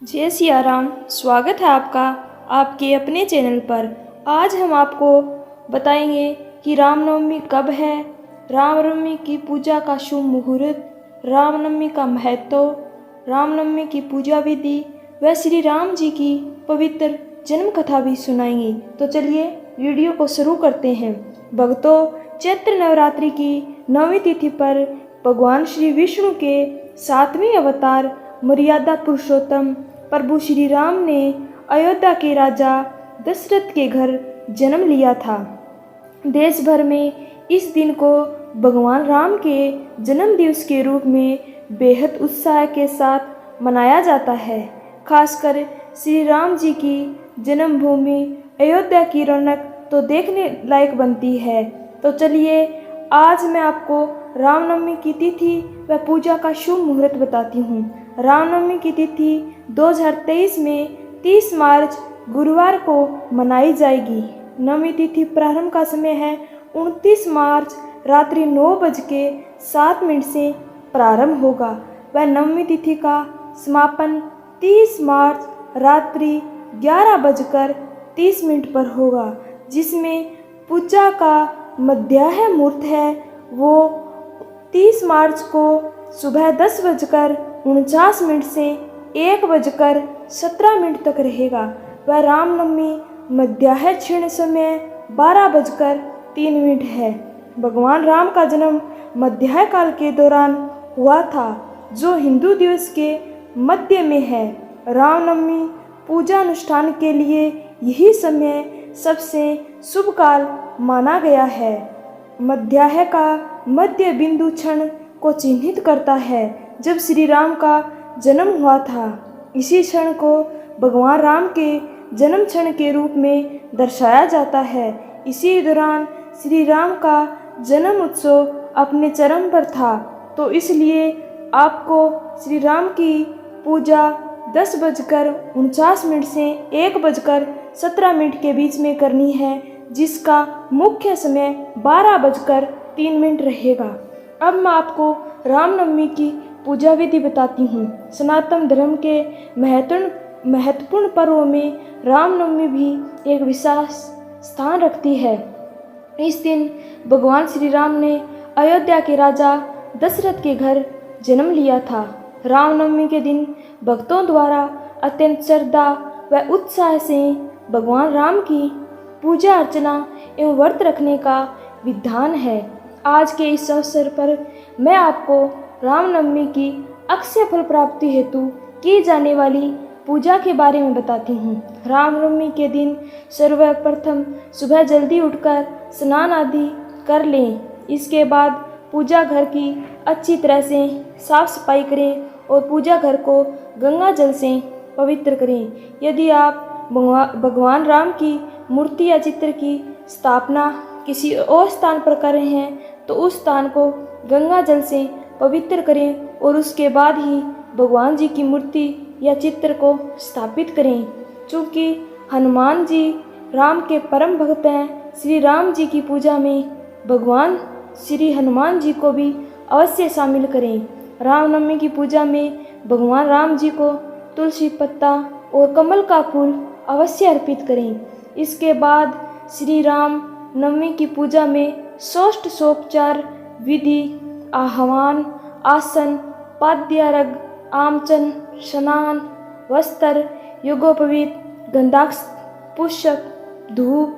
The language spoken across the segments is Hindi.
जय सिया राम। स्वागत है आपका आपके अपने चैनल पर। आज हम आपको बताएंगे कि रामनवमी कब है, रामनवमी की पूजा का शुभ मुहूर्त, रामनवमी का महत्व, रामनवमी की पूजा विधि व श्री राम जी की पवित्र जन्म कथा भी सुनाएंगे। तो चलिए वीडियो को शुरू करते हैं। भक्तों, चैत्र नवरात्रि की 9वीं तिथि पर भगवान श्री विष्णु के 7वें अवतार मर्यादा पुरुषोत्तम प्रभु श्री राम ने अयोध्या के राजा दशरथ के घर जन्म लिया था। देश भर में इस दिन को भगवान राम के जन्म दिवस के रूप में बेहद उत्साह के साथ मनाया जाता है। खासकर श्री राम जी की जन्मभूमि अयोध्या की रौनक तो देखने लायक बनती है। तो चलिए आज मैं आपको रामनवमी की तिथि व पूजा का शुभ मुहूर्त बताती हूँ। रामनवमी की तिथि 2023 में 30 मार्च गुरुवार को मनाई जाएगी। नवमी तिथि प्रारंभ का समय है 29 मार्च रात्रि 9:07 से प्रारंभ होगा व नवमी तिथि का समापन 30 मार्च रात्रि 11:30 पर होगा, जिसमें पूजा का मध्याह्न मुहूर्त है वो 30 मार्च को सुबह 10:49 से 1:17 तक रहेगा व रामनवमी मध्याह्न क्षीण समय 12:03 है। भगवान राम का जन्म मध्याह्न काल के दौरान हुआ था, जो हिंदू दिवस के मध्य में है। रामनवमी पूजा अनुष्ठान के लिए यही समय सबसे शुभ काल माना गया है। मध्याह्न का मध्य बिंदु क्षण को चिन्हित करता है जब श्री राम का जन्म हुआ था। इसी क्षण को भगवान राम के जन्म क्षण के रूप में दर्शाया जाता है। इसी दौरान श्री राम का जन्म उत्सव अपने चरम पर था, तो इसलिए आपको श्री राम की पूजा 10:49 से 1:17 के बीच में करनी है, जिसका मुख्य समय 12:03 रहेगा। अब मैं आपको रामनवमी की पूजा विधि बताती हूँ। सनातन धर्म के महत्वपूर्ण पर्वों में रामनवमी भी एक विशेष स्थान रखती है। इस दिन भगवान श्री राम ने अयोध्या के राजा दशरथ के घर जन्म लिया था। रामनवमी के दिन भक्तों द्वारा अत्यंत श्रद्धा व उत्साह से भगवान राम की पूजा अर्चना एवं व्रत रखने का विधान है। आज के इस अवसर पर मैं आपको रामनवमी की अक्षय फल प्राप्ति हेतु की जाने वाली पूजा के बारे में बताती हूँ। रामनवमी के दिन सर्वप्रथम सुबह जल्दी उठकर स्नान आदि कर लें। इसके बाद पूजा घर की अच्छी तरह से साफ सफाई करें और पूजा घर को गंगा जल से पवित्र करें। यदि आप भगवान राम की मूर्ति या चित्र की स्थापना किसी और स्थान पर कर रहे हैं तो उस स्थान को गंगा जल से पवित्र करें और उसके बाद ही भगवान जी की मूर्ति या चित्र को स्थापित करें। चूँकि हनुमान जी राम के परम भक्त हैं, श्री राम जी की पूजा में भगवान श्री हनुमान जी को भी अवश्य शामिल करें। रामनवमी की पूजा में भगवान राम जी को तुलसी पत्ता और कमल का फूल अवश्य अर्पित करें। इसके बाद श्री राम नवमी की पूजा में षोडशोपचार विधि, आह्वान, आसन, पाद्यार्घ्य, आमचन, स्नान, वस्त्र, यज्ञोपवीत, गंधाक्ष, पुष्प, धूप,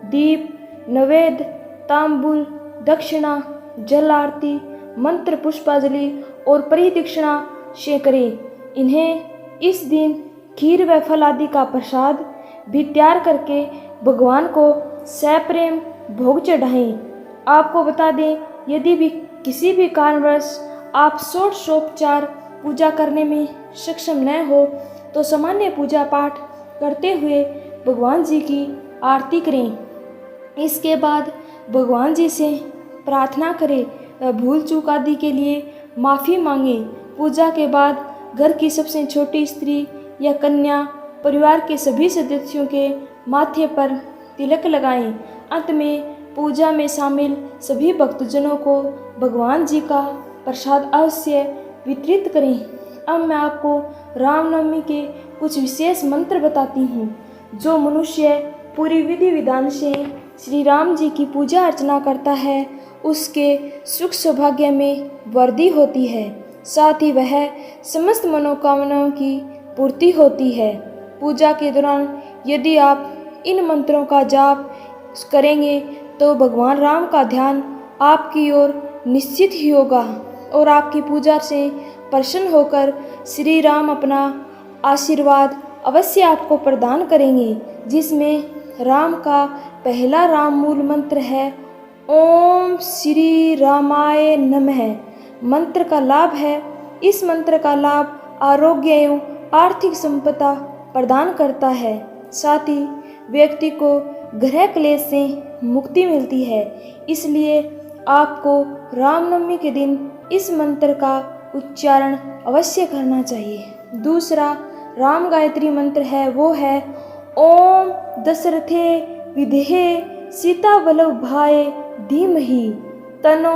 दीप, नैवेद्य, तांबूल, दक्षिणा, जल आरती, मंत्र पुष्पांजलि और परिदक्षिणा से करें। इन्हें इस दिन खीर व फल आदि का प्रसाद भी तैयार करके भगवान को सप्रेम भोग चढ़ाएं। आपको बता दें, यदि भी किसी भी कारणवश आप षोडशोपचार पूजा करने में सक्षम न हो तो सामान्य पूजा पाठ करते हुए भगवान जी की आरती करें। इसके बाद भगवान जी से प्रार्थना करें, भूल चूक आदि के लिए माफ़ी मांगें। पूजा के बाद घर की सबसे छोटी स्त्री या कन्या परिवार के सभी सदस्यों के माथे पर तिलक लगाएं। अंत में पूजा में शामिल सभी भक्तजनों को भगवान जी का प्रसाद अवश्य वितरित करें। अब मैं आपको रामनवमी के कुछ विशेष मंत्र बताती हूँ जो मनुष्य पूरी विधि विधान से श्री राम जी की पूजा अर्चना करता है उसके सुख सौभाग्य में वृद्धि होती है, साथ ही वह समस्त मनोकामनाओं की पूर्ति होती है। पूजा के दौरान यदि आप इन मंत्रों का जाप करेंगे तो भगवान राम का ध्यान आपकी ओर निश्चित ही होगा और आपकी पूजा से प्रसन्न होकर श्री राम अपना आशीर्वाद अवश्य आपको प्रदान करेंगे, जिसमें राम का पहला राम मूल मंत्र है ओम श्री रामाय नमः। मंत्र का लाभ है, इस मंत्र का लाभ आरोग्य एवं आर्थिक संपदा प्रदान करता है, साथ ही व्यक्ति को ग्रह क्लेश से मुक्ति मिलती है। इसलिए आपको रामनवमी के दिन इस मंत्र का उच्चारण अवश्य करना चाहिए। दूसरा राम गायत्री मंत्र है वो है ओम दशरथे विदेहे सीता वल्लभाय धीमहि तनो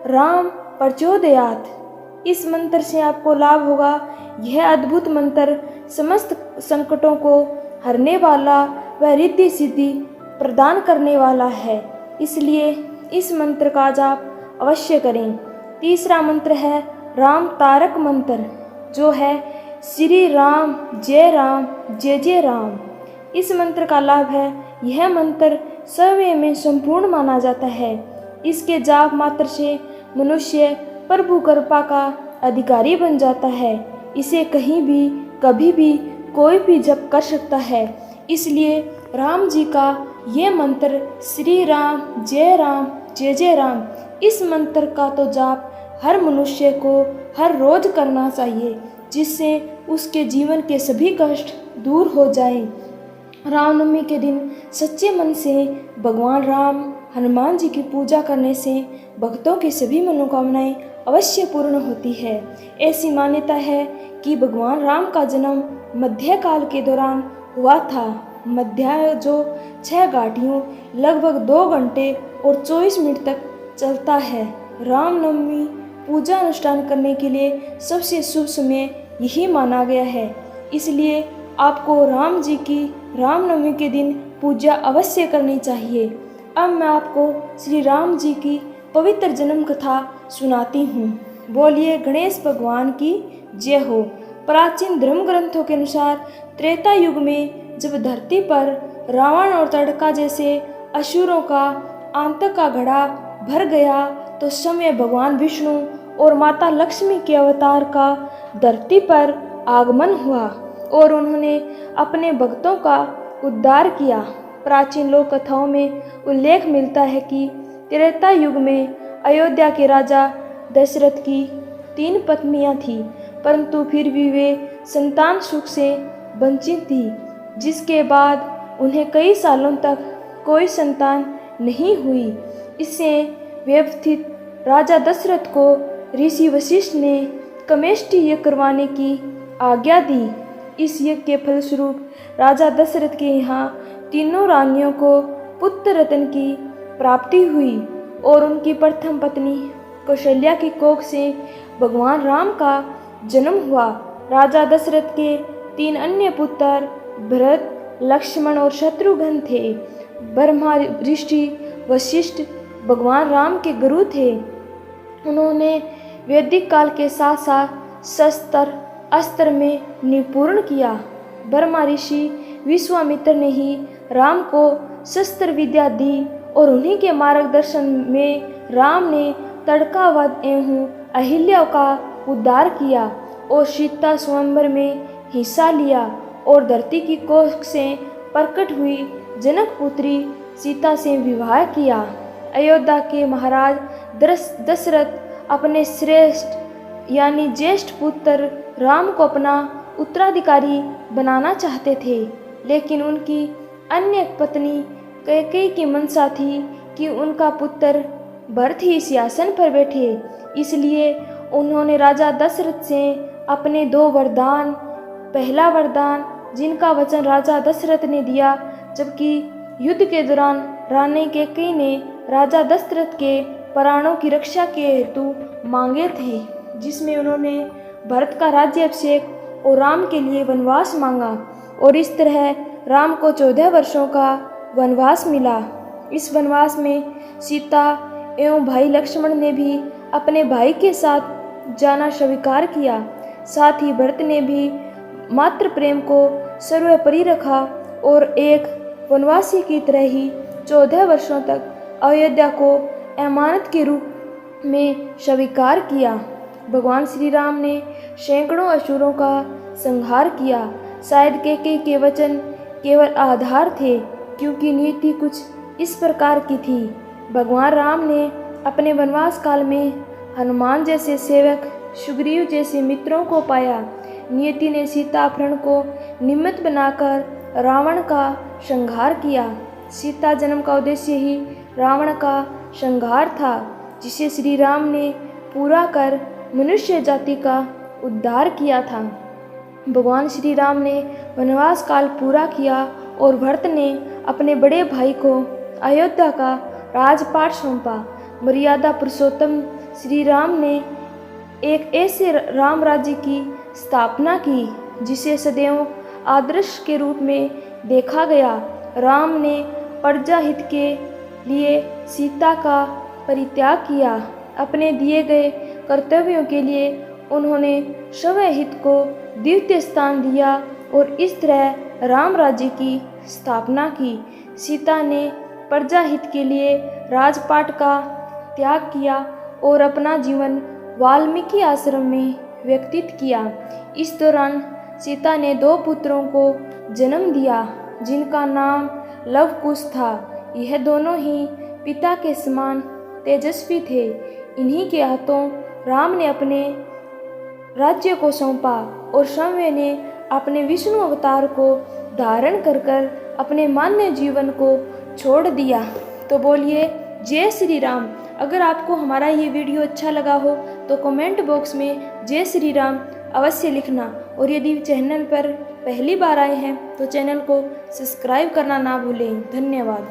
राम प्रचोदयात्। इस मंत्र से आपको लाभ होगा। यह अद्भुत मंत्र समस्त संकटों को हरने वाला व रिद्धि सिद्धि प्रदान करने वाला है, इसलिए इस मंत्र का जाप अवश्य करें। तीसरा मंत्र है राम तारक मंत्र जो है श्री राम जय जय राम। इस मंत्र का लाभ है, यह मंत्र समय में संपूर्ण माना जाता है। इसके जाप मात्र से मनुष्य प्रभु कृपा का अधिकारी बन जाता है। इसे कहीं भी कभी भी कोई भी जप कर सकता है, इसलिए राम जी का ये मंत्र श्री राम जय जय राम, इस मंत्र का तो जाप हर मनुष्य को हर रोज करना चाहिए, जिससे उसके जीवन के सभी कष्ट दूर हो जाएं। रामनवमी के दिन सच्चे मन से भगवान राम हनुमान जी की पूजा करने से भक्तों की सभी मनोकामनाएं अवश्य पूर्ण होती है। ऐसी मान्यता है कि भगवान राम का जन्म मध्यकाल के दौरान हुआ था। मध्याह्न जो 6 घाटियों लगभग 2 घंटे और 24 मिनट तक चलता है। रामनवमी पूजा अनुष्ठान करने के लिए सबसे शुभ समय यही माना गया है, इसलिए आपको राम जी की रामनवमी के दिन पूजा अवश्य करनी चाहिए। अब मैं आपको श्री राम जी की पवित्र जन्म कथा सुनाती हूँ। बोलिए गणेश भगवान की जय हो। प्राचीन धर्म ग्रंथों के अनुसार त्रेता युग में जब धरती पर रावण और ताड़का जैसे असुरों का आतंक का घड़ा भर गया तो समय भगवान विष्णु और माता लक्ष्मी के अवतार का धरती पर आगमन हुआ और उन्होंने अपने भक्तों का उद्धार किया। प्राचीन लोक कथाओं में उल्लेख मिलता है कि त्रेता युग में अयोध्या के राजा दशरथ की 3 पत्नियां थीं, परंतु फिर भी वे संतान सुख से वंचित थी, जिसके बाद उन्हें कई सालों तक कोई संतान नहीं हुई। इससे व्यथित राजा दशरथ को ऋषि वशिष्ठ ने कमेष्टि यज्ञ करवाने की आज्ञा दी। इस यज्ञ के फलस्वरूप राजा दशरथ के यहाँ तीनों रानियों को पुत्र रत्न की प्राप्ति हुई और उनकी प्रथम पत्नी कौशल्या की कोख से भगवान राम का जन्म हुआ। राजा दशरथ के 3 अन्य पुत्र भरत, लक्ष्मण और शत्रुघ्न थे। ब्रह्मा ऋषि वशिष्ठ भगवान राम के गुरु थे। उन्होंने वैदिक काल के साथ साथ शस्त्र अस्त्र में निपुण किया। ब्रह्मा ऋषि विश्वामित्र ने ही राम को शस्त्र विद्या दी और उन्हीं के मार्गदर्शन में राम ने ताड़कावध एवं अहिल्या का उद्धार किया और सीता स्वयंवर में हिस्सा लिया और धरती की कोख से प्रकट हुई जनक पुत्री सीता से विवाह किया। अयोध्या के महाराज दशरथ अपने श्रेष्ठ यानी ज्येष्ठ पुत्र राम को अपना उत्तराधिकारी बनाना चाहते थे, लेकिन उनकी अन्य पत्नी कैकेयी की मंशा थी कि उनका पुत्र भरत ही सिंहासन पर बैठे। इसलिए उन्होंने राजा दशरथ से अपने 2 वरदान, पहला वरदान जिनका वचन राजा दशरथ ने दिया, जबकि युद्ध के दौरान रानी कैकेयी ने राजा दशरथ के प्राणों की रक्षा के हेतु मांगे थे, जिसमें उन्होंने भरत का राज्याभिषेक और राम के लिए वनवास मांगा और इस तरह राम को 14 वर्षों का वनवास मिला। इस वनवास में सीता एवं भाई लक्ष्मण ने भी अपने भाई के साथ जाना स्वीकार किया। साथ ही भरत ने भी मातृ प्रेम को सर्वोपरि रखा और एक वनवासी की तरह ही 14 वर्षों तक अयोध्या को अमानत के रूप में स्वीकार किया। भगवान श्री राम ने सैकड़ों असुरों का संहार किया। शायद कैकेयी के वचन केवल आधार थे, क्योंकि नीति कुछ इस प्रकार की थी। भगवान राम ने अपने वनवास काल में हनुमान जैसे सेवक, सुग्रीव जैसे मित्रों को पाया। नियति ने सीता अपहरण को निमित्त बनाकर रावण का संहार किया। सीता जन्म का उद्देश्य ही रावण का संहार था, जिसे श्री राम ने पूरा कर मनुष्य जाति का उद्धार किया था। भगवान श्री राम ने वनवास काल पूरा किया और भरत ने अपने बड़े भाई को अयोध्या का राजपाट सौंपा। मर्यादा पुरुषोत्तम श्री राम ने एक ऐसे राम राज्य की स्थापना की जिसे सदैव आदर्श के रूप में देखा गया। राम ने प्रजा हित के लिए सीता का परित्याग किया। अपने दिए गए कर्तव्यों के लिए उन्होंने स्वयं हित को द्वितीय स्थान दिया और इस तरह राम राज्य की स्थापना की। सीता ने प्रजा हित के लिए राजपाट का त्याग किया और अपना जीवन वाल्मीकि आश्रम में व्यतीत किया। इस दौरान सीता ने 2 पुत्रों को जन्म दिया, जिनका नाम लव कुश था। यह दोनों ही पिता के समान तेजस्वी थे। इन्हीं के हाथों राम ने अपने राज्य को सौंपा और स्वयं ने अपने विष्णु अवतार को धारण कर अपने मानव जीवन को छोड़ दिया। तो बोलिए जय श्री राम। अगर आपको हमारा ये वीडियो अच्छा लगा हो तो कमेंट बॉक्स में जय श्री राम अवश्य लिखना, और यदि चैनल पर पहली बार आए हैं तो चैनल को सब्सक्राइब करना ना भूलें। धन्यवाद।